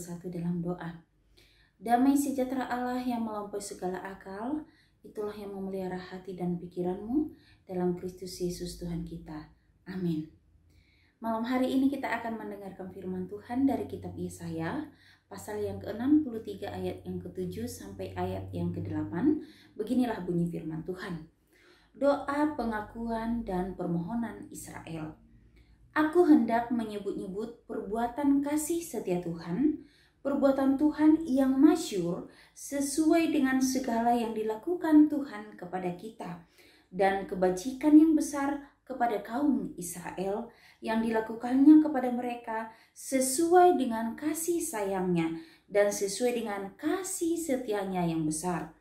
bersatu dalam doa. Damai sejahtera Allah yang melampaui segala akal, itulah yang memelihara hati dan pikiranmu dalam Kristus Yesus Tuhan kita. Amin. Malam hari ini kita akan mendengarkan firman Tuhan dari kitab Yesaya, pasal yang ke-63 ayat yang ke-7 sampai ayat yang ke-8. Beginilah bunyi firman Tuhan. Doa pengakuan dan permohonan Israel. Aku hendak menyebut-nyebut perbuatan kasih setia Tuhan, perbuatan Tuhan yang masyhur sesuai dengan segala yang dilakukan Tuhan kepada kita, dan kebajikan yang besar kepada kaum Israel yang dilakukannya kepada mereka sesuai dengan kasih sayangnya dan sesuai dengan kasih setianya yang besar.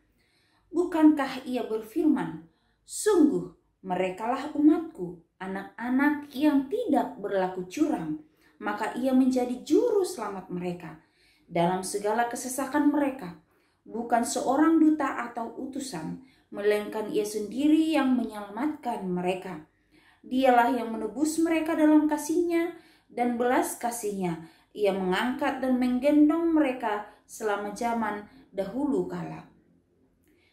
Bukankah ia berfirman, sungguh merekalah umatku, anak-anak yang tidak berlaku curang, maka ia menjadi juru selamat mereka dalam segala kesesakan mereka. Bukan seorang duta atau utusan, melainkan ia sendiri yang menyelamatkan mereka. Dialah yang menebus mereka dalam kasih-Nya dan belas kasih-Nya. Ia mengangkat dan menggendong mereka selama zaman dahulu kala.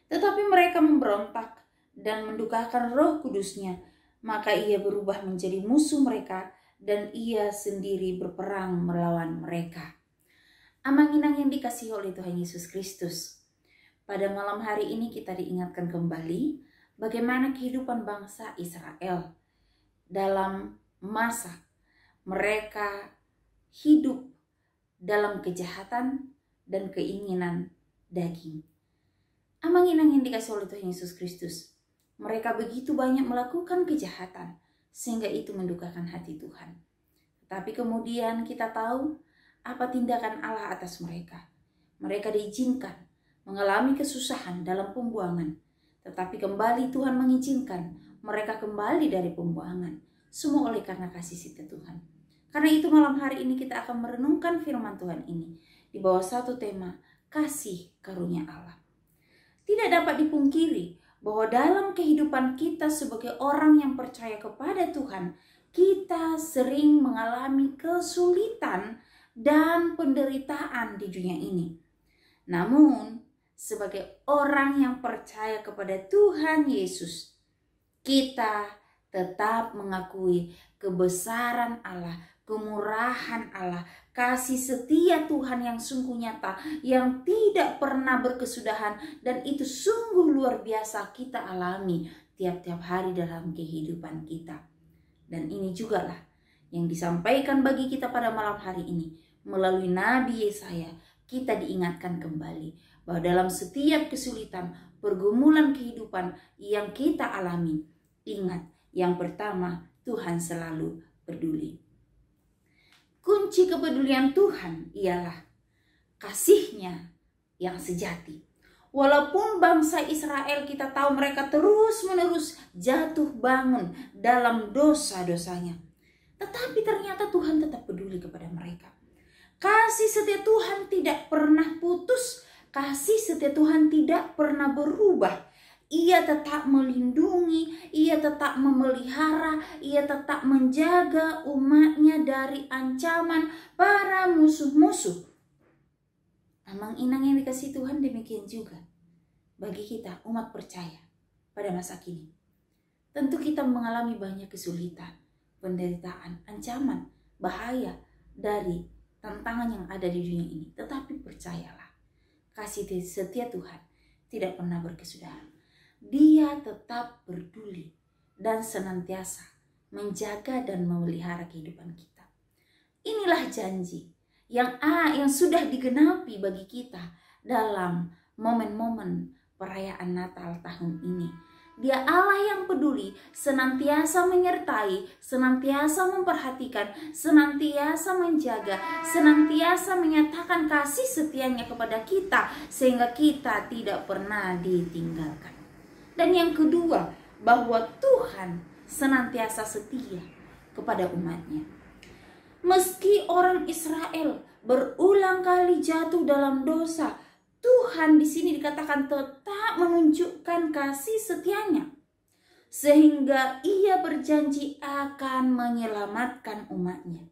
Tetapi mereka memberontak dan mendukakan Roh Kudus-Nya, maka ia berubah menjadi musuh mereka dan ia sendiri berperang melawan mereka. Amang-inang yang dikasihi oleh Tuhan Yesus Kristus, pada malam hari ini kita diingatkan kembali bagaimana kehidupan bangsa Israel dalam masa mereka hidup dalam kejahatan dan keinginan daging. Amang-inang yang dikasihi oleh Tuhan Yesus Kristus, mereka begitu banyak melakukan kejahatan sehingga itu mendukakan hati Tuhan. Tetapi kemudian kita tahu apa tindakan Allah atas mereka. Mereka diizinkan mengalami kesusahan dalam pembuangan. Tetapi kembali Tuhan mengizinkan mereka kembali dari pembuangan. Semua oleh karena kasih setia Tuhan. Karena itu malam hari ini kita akan merenungkan firman Tuhan ini di bawah satu tema, kasih karunia Allah. Tidak dapat dipungkiri bahwa dalam kehidupan kita sebagai orang yang percaya kepada Tuhan, kita sering mengalami kesulitan dan penderitaan di dunia ini. Namun, sebagai orang yang percaya kepada Tuhan Yesus, kita tetap mengakui kebesaran Allah, kemurahan Allah, kasih setia Tuhan yang sungguh nyata, yang tidak pernah berkesudahan, dan itu sungguh luar biasa kita alami tiap-tiap hari dalam kehidupan kita. Dan ini juga lah yang disampaikan bagi kita pada malam hari ini. Melalui Nabi Yesaya, kita diingatkan kembali bahwa dalam setiap kesulitan, pergumulan kehidupan yang kita alami, ingat yang pertama, Tuhan selalu peduli. Kunci kepedulian Tuhan ialah kasih-Nya yang sejati. Walaupun bangsa Israel kita tahu mereka terus-menerus jatuh bangun dalam dosa-dosanya, tetapi ternyata Tuhan tetap peduli kepada mereka. Kasih setia Tuhan tidak pernah putus, kasih setia Tuhan tidak pernah berubah. Ia tetap melindungi, ia tetap memelihara, ia tetap menjaga umat-Nya dari ancaman para musuh-musuh. Amang-inang yang dikasihi Tuhan, demikian juga bagi kita umat percaya pada masa kini. Tentu kita mengalami banyak kesulitan, penderitaan, ancaman, bahaya dari tantangan yang ada di dunia ini. Tetapi percayalah, kasih setia Tuhan tidak pernah berkesudahan. Dia tetap peduli dan senantiasa menjaga dan memelihara kehidupan kita. Inilah janji yang sudah digenapi bagi kita dalam momen-momen perayaan Natal tahun ini. Dia Allah yang peduli, senantiasa menyertai, senantiasa memperhatikan, senantiasa menjaga, senantiasa menyatakan kasih setianya kepada kita, sehingga kita tidak pernah ditinggalkan. Dan yang kedua, bahwa Tuhan senantiasa setia kepada umat-Nya. Meski orang Israel berulang kali jatuh dalam dosa, Tuhan di sini dikatakan tetap menunjukkan kasih setianya, sehingga Ia berjanji akan menyelamatkan umat-Nya.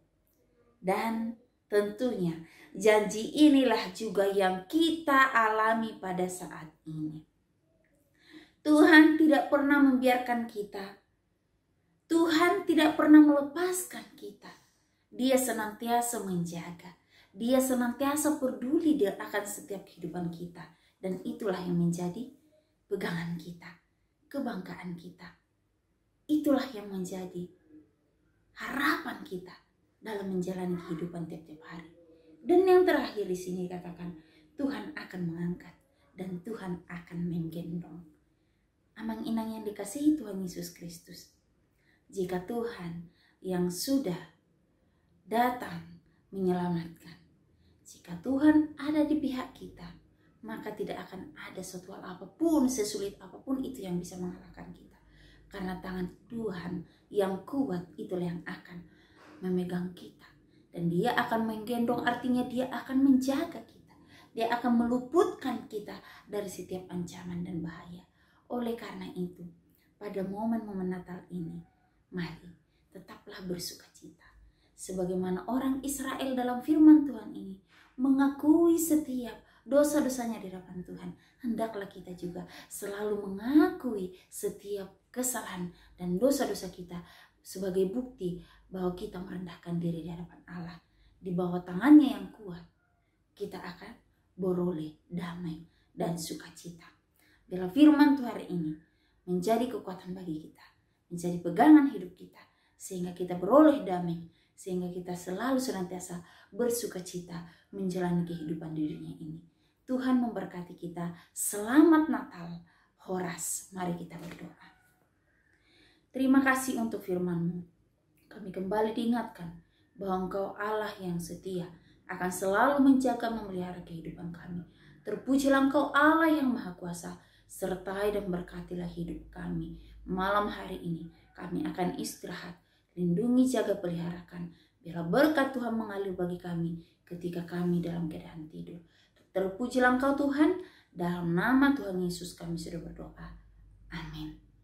Dan tentunya Janji inilah juga yang kita alami pada saat ini. Tuhan tidak pernah membiarkan kita. Tuhan tidak pernah melepaskan kita. Dia senantiasa menjaga. Dia senantiasa peduli akan setiap kehidupan kita. Dan itulah yang menjadi pegangan kita, kebanggaan kita. Itulah yang menjadi harapan kita dalam menjalani kehidupan tiap-tiap hari. Dan yang terakhir di sini katakan, Tuhan akan mengangkat dan Tuhan akan menggendong. Amang inang yang dikasihi Tuhan Yesus Kristus, jika Tuhan yang sudah datang menyelamatkan, jika Tuhan ada di pihak kita, maka tidak akan ada suatu hal apapun, sesulit apapun itu yang bisa mengalahkan kita. Karena tangan Tuhan yang kuat itulah yang akan memegang kita. Dan dia akan menggendong, artinya dia akan menjaga kita. Dia akan meluputkan kita dari setiap ancaman dan bahaya. Oleh karena itu, pada momen-momen Natal ini, mari tetaplah bersukacita. Sebagaimana orang Israel dalam firman Tuhan ini mengakui setiap dosa-dosanya di hadapan Tuhan, hendaklah kita juga selalu mengakui setiap kesalahan dan dosa-dosa kita sebagai bukti bahwa kita merendahkan diri di hadapan Allah. Di bawah tangannya yang kuat, kita akan beroleh damai dan sukacita. Bila firman Tuhan hari ini menjadi kekuatan bagi kita, menjadi pegangan hidup kita, sehingga kita beroleh damai, sehingga kita selalu senantiasa bersukacita menjalani kehidupan di dunia ini. Tuhan memberkati kita. Selamat Natal. Horas. Mari kita berdoa. Terima kasih untuk firman-Mu. Kami kembali diingatkan bahwa Engkau Allah yang setia, akan selalu menjaga memelihara kehidupan kami. Terpujilah Engkau Allah yang Maha Kuasa, sertai dan berkatilah hidup kami. Malam hari ini kami akan istirahat. Lindungi, jaga, peliharakan. Biarlah berkat Tuhan mengalir bagi kami ketika kami dalam keadaan tidur. Terpujilah Engkau Tuhan, dalam nama Tuhan Yesus kami sudah berdoa. Amin.